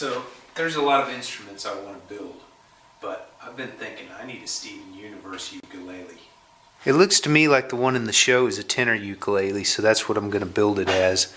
So there's a lot of instruments I want to build, but I've been thinking I need a Steven Universe ukulele. It looks to me like the one in the show is a tenor ukulele, so that's what I'm going to build it as.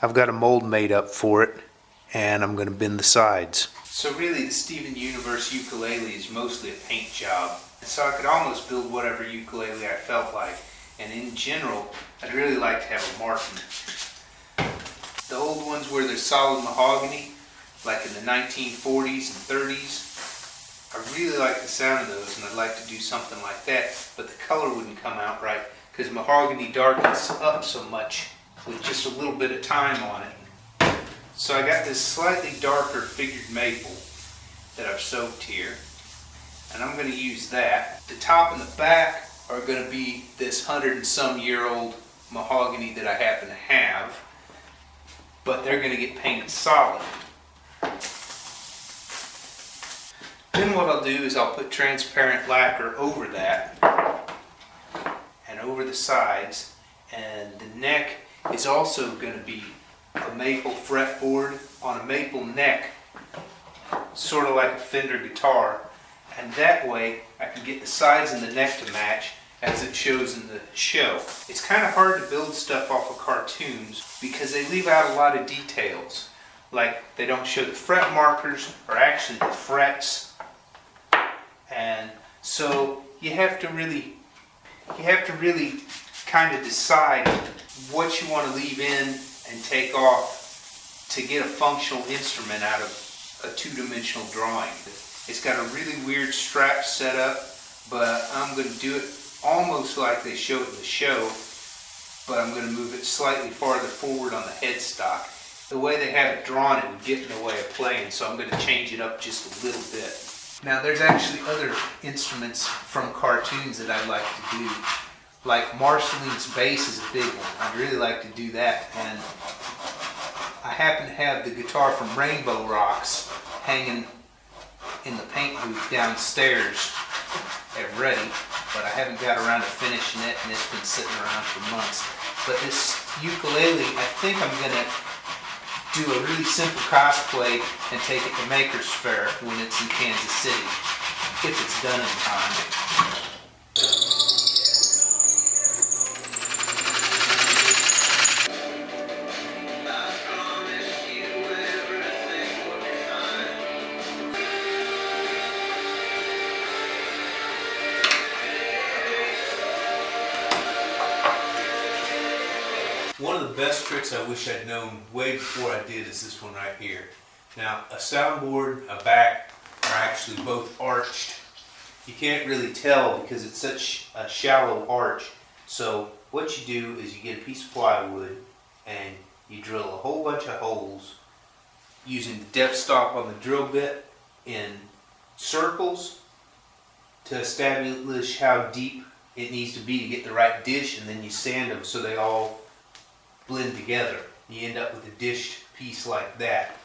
I've got a mold made up for it, and I'm going to bend the sides. So really the Steven Universe ukulele is mostly a paint job. So I could almost build whatever ukulele I felt like. And in general, I'd really like to have a Martin. The old ones where they're solid mahogany, like in the 1940s and 30s, I really like the sound of those, and I'd like to do something like that, but the color wouldn't come out right because mahogany darkens up so much with just a little bit of time on it. So I got this slightly darker figured maple that I've soaked here, and I'm going to use that. The top and the back are going to be this 100-and-some-year-old mahogany that I happen to have, but they're going to get painted solid. Then what I'll do is I'll put transparent lacquer over that and over the sides, and the neck is also going to be a maple fretboard on a maple neck, sort of like a Fender guitar, and that way I can get the sides and the neck to match as it shows in the show. It's kind of hard to build stuff off of cartoons because they leave out a lot of details. Like they don't show the fret markers or actually the frets, and so you have to really kind of decide what you want to leave in and take off to get a functional instrument out of a two-dimensional drawing. It's got a really weird strap setup, but I'm going to do it almost like they show it in the show, but I'm going to move it slightly farther forward on the headstock. The way they have it drawn, it would get in the way of playing, so I'm going to change it up just a little bit. Now there's actually other instruments from cartoons that I'd like to do. Like Marceline's bass is a big one. I'd really like to do that, and I happen to have the guitar from Rainbow Rocks hanging in the paint booth downstairs ready, but I haven't got around to finishing it, and it's been sitting around for months. But this ukulele, I think I'm going to do a really simple cosplay and take it to Maker's Fair when it's in Kansas City, if it's done in time. One of the best tricks I wish I'd known way before I did is this one right here. Now, a soundboard, a back are actually both arched. You can't really tell because it's such a shallow arch. So what you do is you get a piece of plywood and you drill a whole bunch of holes using the depth stop on the drill bit in circles to establish how deep it needs to be to get the right dish, and then you sand them so they all blend together. You end up with a dished piece like that.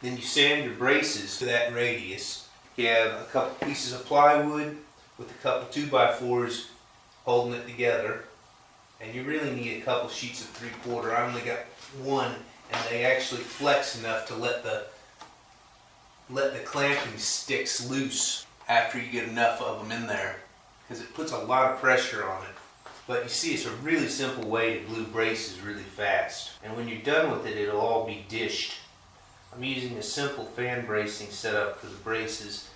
Then you sand your braces to that radius. You have a couple pieces of plywood with a couple 2x4s holding it together, and you really need a couple sheets of 3/4. I only got one, and they actually flex enough to let the clamping sticks loose after you get enough of them in there, because it puts a lot of pressure on it. But you see, it's a really simple way to glue braces really fast. And when you're done with it, it'll all be dished. I'm using a simple fan bracing setup for the braces.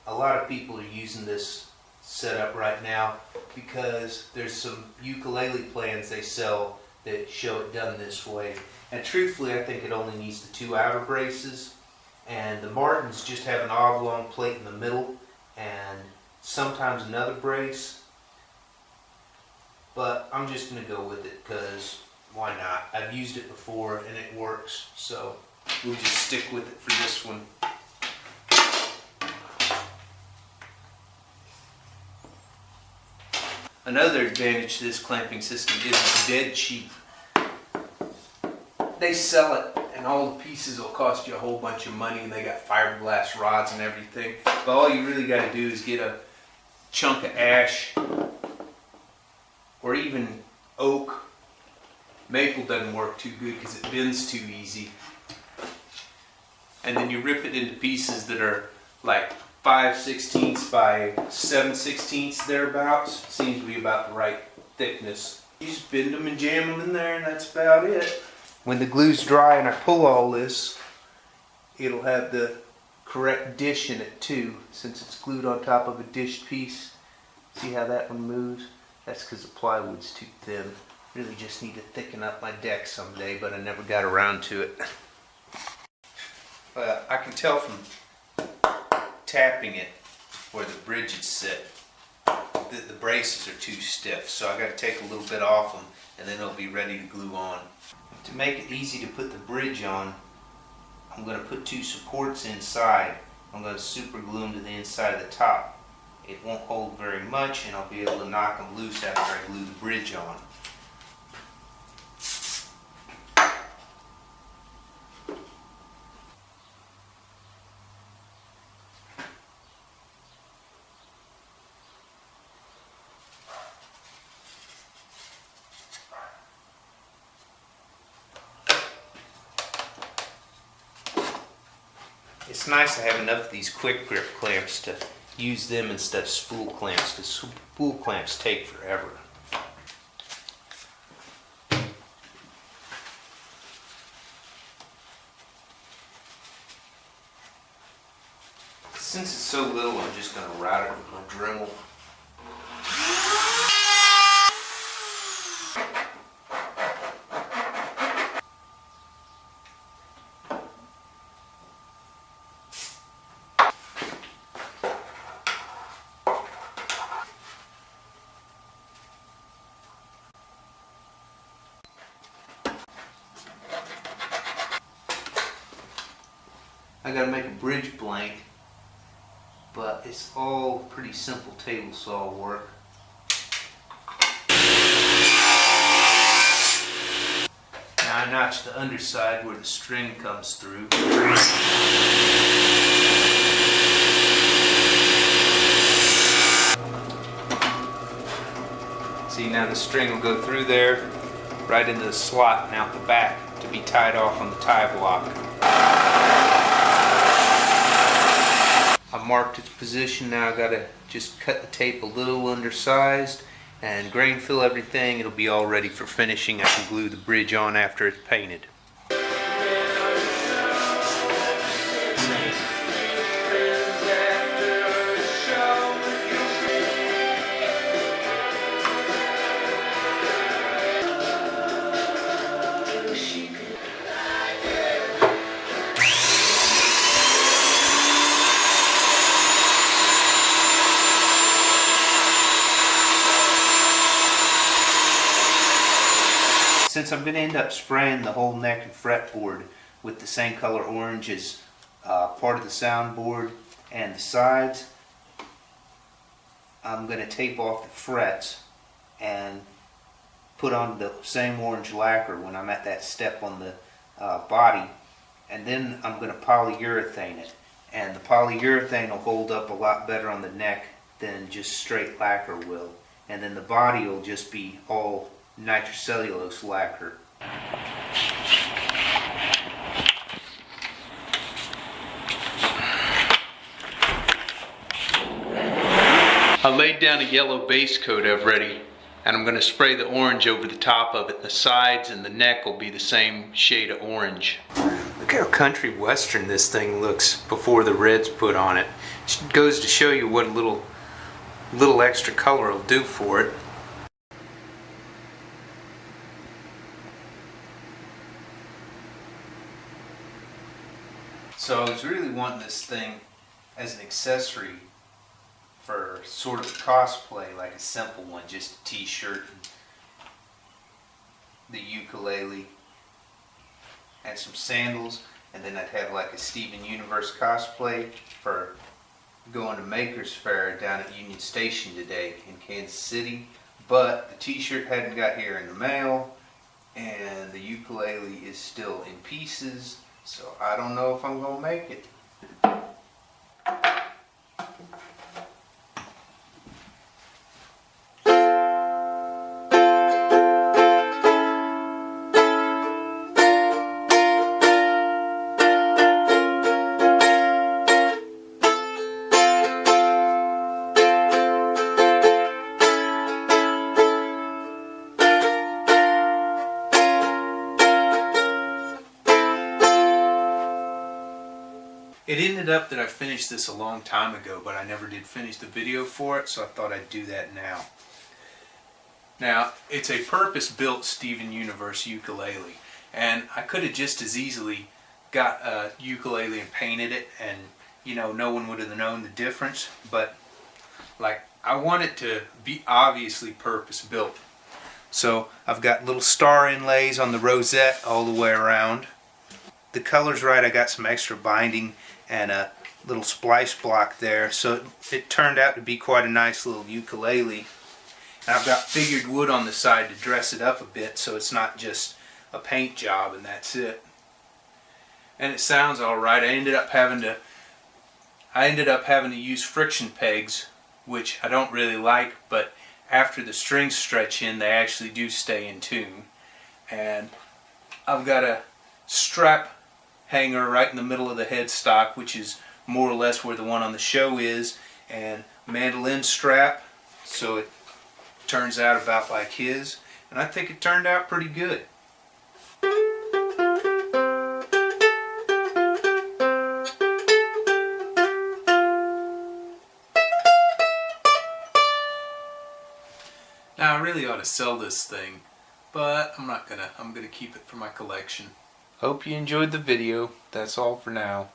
A lot of people are using this setup right now because there's some ukulele plans they sell that show it done this way. And truthfully, I think it only needs the 2 outer braces. And the Martins just have an oblong plate in the middle and sometimes another brace. But I'm just going to go with it because why not? I've used it before and it works, so we'll just stick with it for this one. Another advantage to this clamping system is it's dead cheap. They sell it and all the pieces will cost you a whole bunch of money, and they got fiberglass rods and everything. But all you really got to do is get a chunk of ash or even oak Maple doesn't work too good because it bends too easy. And then you rip it into pieces that are like 5/16 by 7/16 thereabouts. Seems to be about the right thickness. You just bend them and jam them in there, and that's about it. When the glue's dry and I pull all this, it'll have the correct dish in it too, since it's glued on top of a dished piece. See how that one moves? That's because the plywood's too thin. Really just need to thicken up my deck someday, but I never got around to it. I can tell from tapping it where the bridges sit that the braces are too stiff, so I got to take a little bit off them and then it'll be ready to glue on. To make it easy to put the bridge on, I'm going to put two supports inside. I'm going to super glue them to the inside of the top. It won't hold very much and I'll be able to knock them loose after I glue the bridge on. It's nice to have enough of these quick grip clamps to use them instead of spool clamps, because spool clamps take forever. Since it's so little, I'm just going to route it with my Dremel. I gotta make a bridge blank, but it's all pretty simple table saw work. Now I notch the underside where the string comes through. See, now the string will go through there, right into the slot and out the back to be tied off on the tie block. I marked its position. Now I gotta just cut the tape a little undersized and grain fill everything. It'll be all ready for finishing. I can glue the bridge on after it's painted. Since I'm going to end up spraying the whole neck and fretboard with the same color orange as part of the soundboard and the sides, I'm going to tape off the frets and put on the same orange lacquer when I'm at that step on the body, and then I'm going to polyurethane it, and the polyurethane will hold up a lot better on the neck than just straight lacquer will, and then the body will just be all nitrocellulose lacquer. I laid down a yellow base coat I've ready, and I'm going to spray the orange over the top of it. The sides and the neck will be the same shade of orange. Look how country western this thing looks before the red's put on it. It goes to show you what a little extra color will do for it. So I was really wanting this thing as an accessory for sort of cosplay, like a simple one, just a t-shirt and the ukulele and some sandals, and then I'd have like a Steven Universe cosplay for going to Maker's Fair down at Union Station today in Kansas City. But the t-shirt hadn't got here in the mail, and the ukulele is still in pieces. So I don't know if I'm going to make it. It ended up that I finished this a long time ago, but I never did finish the video for it, so I thought I'd do that now. Now, it's a purpose-built Steven Universe ukulele, and I could have just as easily got a ukulele and painted it, and no one would have known the difference, but I want it to be obviously purpose-built. So I've got little star inlays on the rosette all the way around. The color's right, I got some extra binding and a little splice block there, so it turned out to be quite a nice little ukulele. And I've got figured wood on the side to dress it up a bit so it's not just a paint job and that's it. And it sounds alright. I ended up having to use friction pegs, which I don't really like, but after the strings stretch in they actually do stay in tune. And I've got a strap hanger right in the middle of the headstock, which is more or less where the one on the show is, and mandolin strap, so it turns out about like his, and I think it turned out pretty good. Now I really ought to sell this thing, but I'm not gonna. I'm gonna keep it for my collection. Hope you enjoyed the video. That's all for now.